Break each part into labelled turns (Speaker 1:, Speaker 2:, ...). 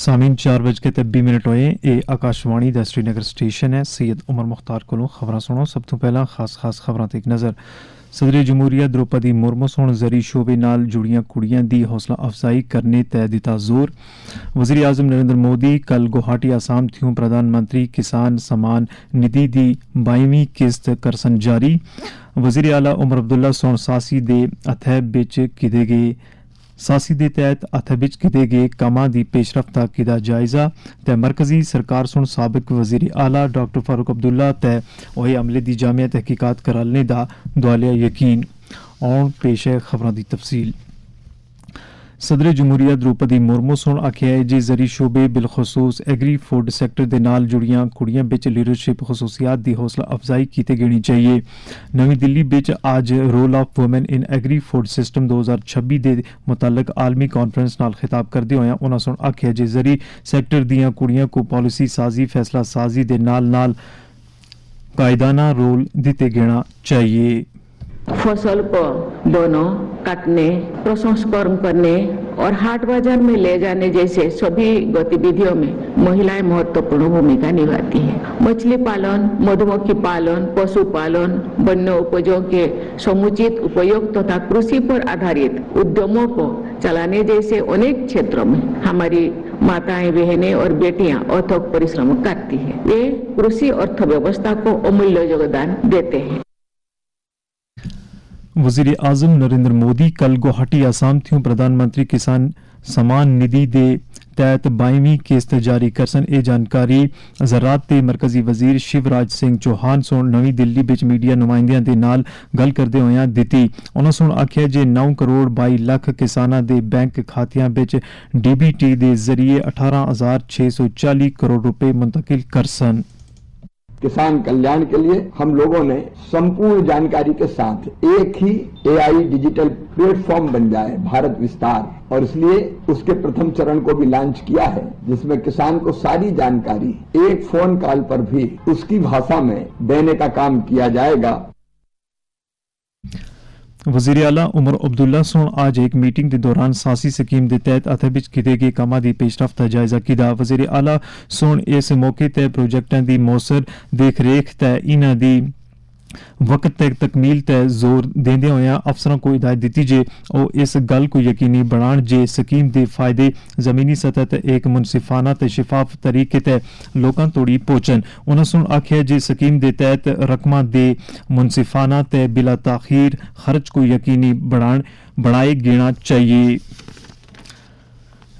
Speaker 1: सामीन 4:20 होए। ये आकाशवाणी दा श्रीनगर स्टेशन है। सैयद उमर मुख्तार कोलों खबरां सुनो। सब तो पहला खास खबरां ते एक नज़र। सदर जमहूरिया द्रौपदी मुर्मू सोण जरी शोबे नाल जुड़ियां कुड़ियां दी हौसला अफजाई करने तै दिता जोर। वज़ीर आज़म नरेंद्र मोदी कल गुवाहाटी आसाम थ्यूं प्रधानमंत्री किसान सम्मान निधि दी 22वीं किस्त करसन जारी। वज़ीर आला उमर अब्दुल्ला सोण सासी दे अथै बिच किदे गए सासी दे तहत अथै बिच किदे गए कमां दी पेशरफ्ता कीदा जायजा ते मरकजी सरकार सुन साबिक वज़ीर आला डॉक्टर फारूक अब्दुल्ला ते ओए अमले दी जामिया तहकीकात कराने दा दुआलिया यकीन। और पेश है खबरां दी तफसील। सदर जमहूरिया द्रौपदी मुर्मू सोण आखेआ है जे जरी शोबे बिलखसूस एग्री फूड सैक्टर दे नाल जुड़ियां कुड़ियां बिच लीडरशिप खसूसियात दी हौसला अफजाई कीती गेनी चाहिए। नवी दिल्ली बिच अज role of women in agri food system 2026 दे मुतालक आलमी कॉन्फ्रेंस नाल खिताब करदे होए उन्हां सोण आखेआ जे जरी सैक्टर दियां कुड़ियां को पॉलिसी साजी फैसला साजी दे नाल कायदाना रोल दिते गेना चाहिए।
Speaker 2: फसल को बोने, काटने, प्रसंस्करण करने और हाट बाजार में ले जाने जैसे सभी गतिविधियों में महिलाएं महत्वपूर्ण भूमिका निभाती हैं। मछली पालन, मधुमक्खी पालन, पशुपालन, वन्य उपजों के समुचित उपयोग तथा कृषि पर आधारित उद्यमों को चलाने जैसे अनेक क्षेत्रों में हमारी माताएं, बहनें और बेटियां अथक परिश्रम करती हैं। वे कृषि अर्थव्यवस्था को अमूल्य योगदान देते हैं।
Speaker 1: वज़ीर आज़म नरेंद्र मोदी कल गुवाहाटी आसाम थ्यूं प्रधानमंत्री किसान सम्मान निधि दे तहत 22वीं किस्त जारी करसन। ये जानकारी ज़राअत ते मरकजी वजीर शिवराज सिंह चौहान सोण नवी दिल्ली बिच मीडिया नुमाइंदियां दे नाल गल करदे होए दित्ती। उन्हां सोण आखेआ जे 9 करोड़ 22 लाख किसानां दे बैंक खातियां बिच डीबीटी दे जरिए 18,640 करोड़ रुपए मुंतकिल करसन।
Speaker 3: किसान कल्याण के लिए हम लोगों ने संपूर्ण जानकारी के साथ एक ही एआई डिजिटल प्लेटफॉर्म बन जाए भारत विस्तार, और इसलिए उसके प्रथम चरण को भी लॉन्च किया है, जिसमें किसान को सारी जानकारी एक फोन कॉल पर भी उसकी भाषा में देने का काम किया जाएगा।
Speaker 1: वज़ीर आला उमर अब्दुल्ला सोण आज एक मीटिंग के दौरान सासी स्कीम के तहत अथै बिच किते गए कमां दी पेशरफ्त दा जायजा कीता। वज़ीर आला सोण इस मौके ते प्रोजेक्टां दी मौसर देख रेख ते इन्हां दी वक्त तक तकमील ते जोर देंदे होए अफसरों को हिदायत दी जे ओ इस गल को यकीनी बनाण जे स्कीम दे फायदे जमीनी सतह ते एक मुनसिफाना ते शफाफ तरीके ते लोकां तोड़ी पहुंचन। उन्हां सोण आखेआ जे स्कीम दे तहत रकमां दे मुनसिफाना ते बिला ताखीर खर्च को यकीनी बनाए गेना चाहिए।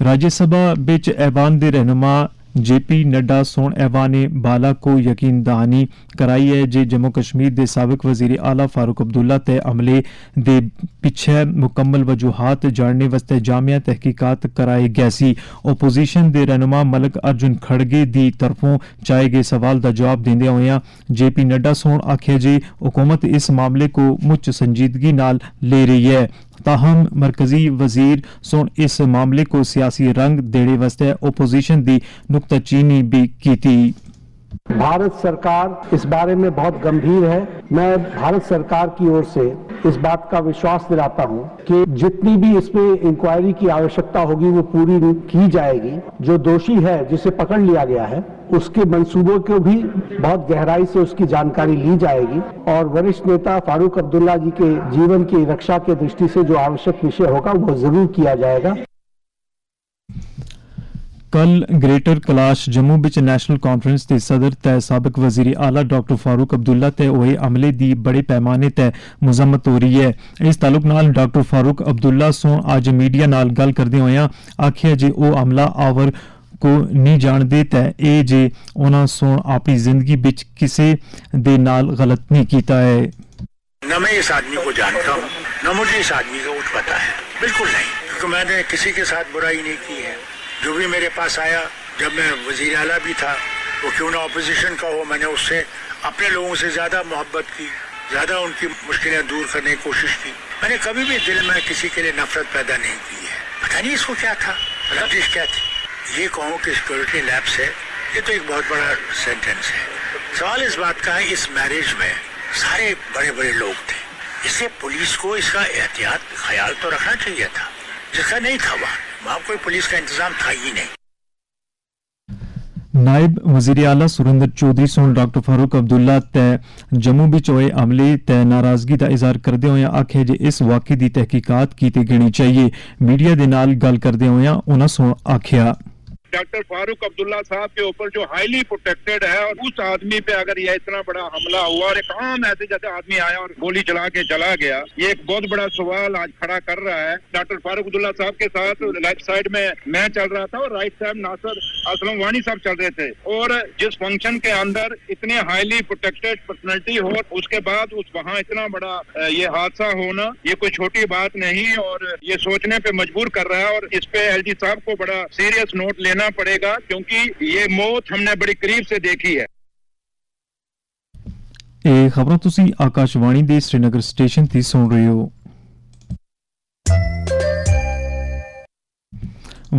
Speaker 1: राज्यसभा बिच ऐवान दे रहनुमा जेपी नड्डा सोण ऐवाने बाला को यकीन दहानी कराई है जे जम्मू कश्मीर दे साबिक वजीर आला फारूक अब्दुल्ला ते अमले दे पिछे मुकम्मल वजूहात जानने वास्ते जामिया तहकीकात कराई गई सी। ओपोजिशन दे रहनुमा मलक अर्जुन खड़गे दी तरफों चाहे गए सवाल का जवाब देंदे होए जेपी नड्डा सोण आखेआ जे हुकूमत इस मामले को मुच संजीदगी नाल ले रही है। ताहम मरकजी वजीर सोण इस मामले को सियासी रंग देने वास्ते ओपोजिशन दी नुक्ताचीनी भी की थी।
Speaker 4: भारत सरकार इस बारे में बहुत गंभीर है। मैं भारत सरकार की ओर से इस बात का विश्वास दिलाता हूं कि जितनी भी इसमें इंक्वायरी की आवश्यकता होगी वो पूरी की जाएगी। जो दोषी है जिसे पकड़ लिया गया है उसके मंसूबों को भी बहुत गहराई से उसकी जानकारी ली जाएगी और वरिष्ठ नेता फारूक अब्दुल्ला जी के जीवन की रक्षा के दृष्टि से जो आवश्यक विषय होगा वो जरूर किया जाएगा।
Speaker 1: कल ग्रेटर कैलाश जम्मू बिच नेशनल कॉन्फ्रेंस के सदर ते साबिक वजीर आला डॉक्टर फारूक अब्दुल्ला ते ओए अमले दी बड़े पैमाने ते मुजम्मत हो रही है। इस ताल्लुक नाल डॉक्टर फारूक अब्दुल्ला सों आज मीडिया नाल गल करदे होए आखेआ जे ओ अमला आवर को नहीं जानते ते ए जे उन्हां सों अपनी जिंदगी बिच किसे दे नाल गलत नहीं कीता है।
Speaker 5: न मैं इस आदमी को जानता हूँ, न मुझे इस आदमी का कुछ पता है, बिल्कुल नहीं, क्योंकि मैंने किसी के साथ बुराई नहीं की है। जो भी मेरे पास आया जब मैं वजीर आला भी था, वो क्यों ना अपोजिशन का हो, मैंने उससे अपने लोगों से ज्यादा मोहब्बत की, ज्यादा उनकी मुश्किलें दूर करने की कोशिश की। मैंने कभी भी दिल में किसी के लिए नफरत पैदा नहीं की है। पता नहीं इसको क्या था, रंजिश क्या थी। ये कहूँ कि सिक्योरिटी लैब्स है, ये तो एक बहुत बड़ा सेंटेंस है। सवाल इस बात का है, इस मैरिज में सारे बड़े बड़े लोग थे, इससे पुलिस को इसका एहतियात ख्याल तो रखना चाहिए था, जिसका नहीं था। वहाँ कोई पुलिस का इंतजाम था ही नहीं।
Speaker 1: नायब वजीर आला सुरेंद्र चौधरी सोन डॉक्टर फारूक अब्दुल्ला ते जम्मू विच होए हमले ते नाराजगी दा इजहार करदे होए आखे जे इस वाक़े दी तहकीकात कीती जानी चाहिए। मीडिया दे नाल गल करदे होए उन्हां सोन आखिया
Speaker 6: डॉक्टर फारूक अब्दुल्ला साहब के ऊपर जो हाईली प्रोटेक्टेड है और उस आदमी पे अगर यह इतना बड़ा हमला हुआ और एक आम ऐसे जैसे आदमी आया और गोली चला के चला गया, ये एक बहुत बड़ा सवाल आज खड़ा कर रहा है। डॉक्टर फारूक अब्दुल्ला साहब के साथ लेफ्ट साइड में मैं चल रहा था और राइट साइड नासिर असलम वानी साहब चल रहे थे, और जिस फंक्शन के अंदर इतने हाईली प्रोटेक्टेड पर्सनैलिटी हो उसके बाद उस वहाँ इतना बड़ा ये हादसा होना ये कोई छोटी बात नहीं, और ये सोचने पे मजबूर कर रहा है। और इस पे एलजी साहब को बड़ा सीरियस नोट लेना पड़ेगा क्योंकि ये मौत हमने बड़ी करीब से देखी है।
Speaker 1: ਇਹ ਖਬਰਾਂ ਤੁਸੀਂ ਆਕਾਸ਼ਵਾਣੀ ਦੇ श्रीनगर स्टेशन ਤੇ ਸੁਣ ਰਹੇ ਹੋ।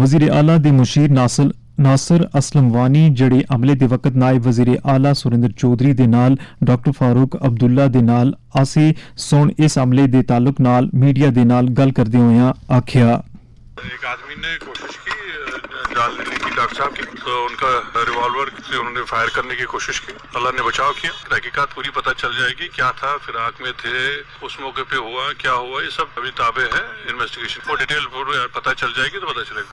Speaker 1: वजीर आला ਦੇ ਮੁਸ਼ੀਰ नासिर असलम वानी ਜਿਹੜੇ ਅਮਲੇ ਦੇ ਵਕਤ ਨਾਇਬ ਵਜ਼ੀਰ ਆਲਾ ਸੁਰਿੰਦਰ ਚੌਧਰੀ ਦੇ ਨਾਲ ਡਾਕਟਰ ਫਾਰੂਕ ਅਬਦੁੱਲਾ ਦੇ ਨਾਲ ਆਸੇ ਸੁਣ ਇਸ ਅਮਲੇ ਦੇ ਤਾਲੁਕ ਨਾਲ ਮੀਡੀਆ ਦੇ ਨਾਲ ਗੱਲ ਕਰਦੇ ਹੋਏ ਆਖਿਆ
Speaker 7: एक आदमी ने कोशिश की जान लेने की डॉक्टर साहब की, तो उनका रिवॉल्वर से उन्होंने फायर करने की कोशिश की। अल्लाह ने बचाव किया। तहकीकात पूरी पता चल जाएगी क्या था, फिराक में थे, उस मौके पे हुआ क्या हुआ, ये सब अभी ताबे है इन्वेस्टिगेशन। वो डिटेल पता चल जाएगी तो पता चलेगा।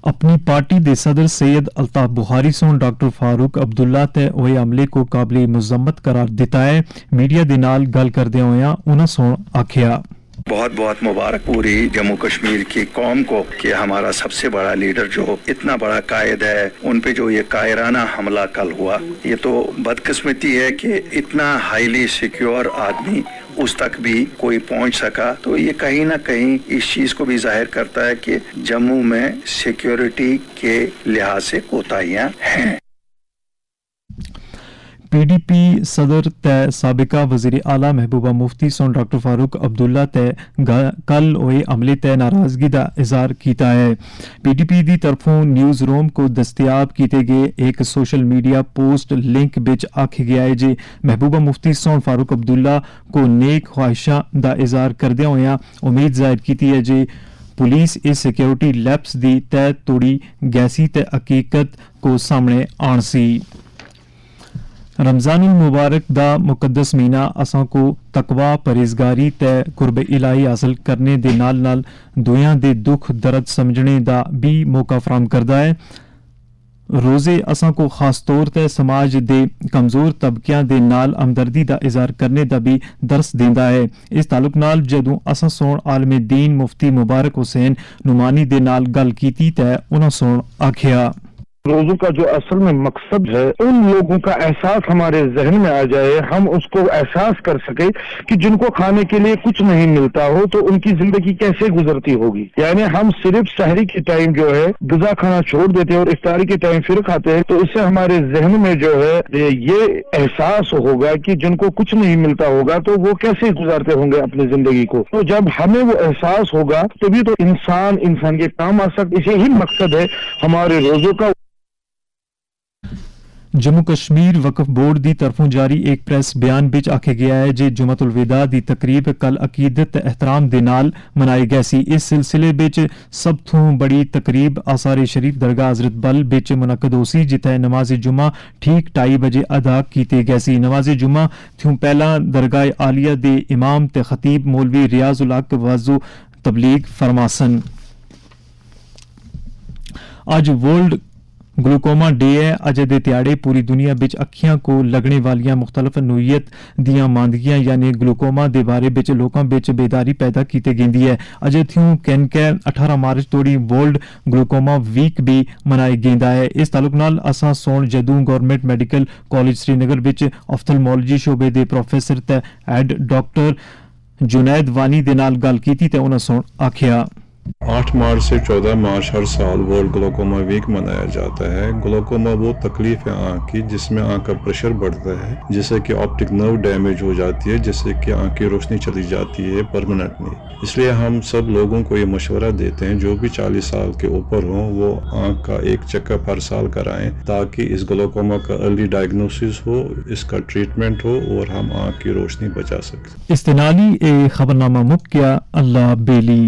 Speaker 1: अपनी पार्टी दे सदर सैयद अल्ताफ बुखारी सोन डॉक्टर फारूक अब्दुल्ला ते होए हमले को काबिल मुजम्मत करार दिता है। मीडिया दे नाल गल करदे होया उन्हां सोन आखिया
Speaker 8: बहुत बहुत मुबारक पूरी जम्मू कश्मीर की कौम को कि हमारा सबसे बड़ा लीडर जो इतना बड़ा कायद है उन पे जो ये कायराना हमला कल हुआ, ये तो बदकिस्मती है कि इतना हाईली सिक्योर आदमी उस तक भी कोई पहुंच सका। तो ये कहीं ना कहीं इस चीज को भी जाहिर करता है कि जम्मू में सिक्योरिटी के लिहाज से कोताहियां हैं।
Speaker 1: PDP सदर ते साबिका वजीर आला महबूबा मुफ्ती सोन डॉक्टर फारूक अब्दुल्ला ते कल होए हमले ते नाराजगी दा इजहार किया है। PDP दी तरफों न्यूज़ रूम को दस्तयाब किए गए एक सोशल मीडिया पोस्ट लिंक बिच आखिया गया है जे महबूबा मुफ्ती सोन फारूक अब्दुल्ला को नेक ख्वाहिशां दा इजहार करदे होया उम्मीद जाहिर की है जे पुलिस इस सिक्योरिटी लैप्स दी तय तोड़ी गैसी ते हकीकत को सामने आन सी। रमजानुल मुबारक दा मुकद्दस महीना असां को तकवा परहेजगारी ते कुर्ब इलाही हासिल करने दे नाल नाल दुनिया दे दुख दर्द समझने दा भी मौका फराहम करदा है। रोजे असां को खास तौर ते समाज दे कमजोर तबकियां दे नाल हमदर्दी दा इजहार करने दा भी दर्स देंदा है। इस ताल्लुक नाल जदों असां सोण आलम दीन मुफ्ती मुबारक हुसैन नुमानी दे नाल गल कीती ते उन्हां सोण आखिया
Speaker 9: रोजों का जो असल में मकसद है उन लोगों का एहसास हमारे जहन में आ जाए, हम उसको एहसास कर सके कि जिनको खाने के लिए कुछ नहीं मिलता हो तो उनकी जिंदगी कैसे गुजरती होगी। यानी हम सिर्फ शहरी के टाइम जो है गुज़ा खाना छोड़ देते हैं और इफ्तारी के टाइम फिर खाते हैं, तो इससे हमारे जहन में जो है ये एहसास होगा कि जिनको कुछ नहीं मिलता होगा तो वो कैसे गुजारते होंगे अपनी जिंदगी को। तो जब हमें वो एहसास होगा तभी तो इंसान के काम आ सकते। इसे ही मकसद है हमारे रोजों का।
Speaker 1: जम्मू कश्मीर वक्फ बोर्ड दी तरफों जारी एक प्रेस बयान विच आखे गया है जे जुमतुल विदा दी तकरीब कल अकीदत ते एहतराम दे नाल मनाई गई सी। इस सिलसिले विच सब तो बड़ी तकरीब आसार शरीफ दरगाह हजरत बल विच मुनक्कद होसी जिथे नमाज जुमा ठीक 2:30 बजे अदा कीती गई सी। नमाज जुमा थों पहला दरगाह आलिया दे इमाम ते खतीब मौलवी रियाजुल हक वाजो तबलीग फरमासन। आज वर्ल्ड ग्लूकोमा डे है। अज दे त्याड़े पूरी दुनिया विच अखियां को लगने वालियां मुख्तलिफ नोईयत दियां मांदगियां यानी ग्लूकोमा दे बारे विच लोकां विच बेदारी पैदा कीती गेंदी है। अज थ्यूं कैनके 18 मार्च तोड़ी वर्ल्ड ग्लूकोमा वीक भी मनाई गेंदा है। इस ताल्लुक नाल असां सोन जदूं गवर्नमेंट मेडिकल कॉलेज श्रीनगर विच ऑफ्थल्मोलॉजी शोबे दे प्रोफेसर ते हेड डॉक्टर जुनैद वानी दे नाल गल कीती ते उन्हां सोन आखिया
Speaker 7: 8 मार्च से 14 मार्च हर साल वर्ल्ड ग्लोकोमा वीक मनाया जाता है। ग्लोकोमा वो तकलीफ है आँख की जिसमें आँख का प्रेशर बढ़ता है, जिससे कि ऑप्टिक नर्व डैमेज हो जाती है, जिससे कि आँख की रोशनी चली जाती है परमानेंटली। इसलिए हम सब लोगों को ये मशवरा देते हैं जो भी 40 साल के ऊपर हों वो आँख का एक चेकअप हर साल कराएं ताकि इस ग्लोकोमा का अर्ली डायग्नोसिस हो, इसका ट्रीटमेंट हो और हम आँख की रोशनी बचा सकें।
Speaker 1: इस्तेनाली ए खबरनामा मुक्या अल्लाह बेली।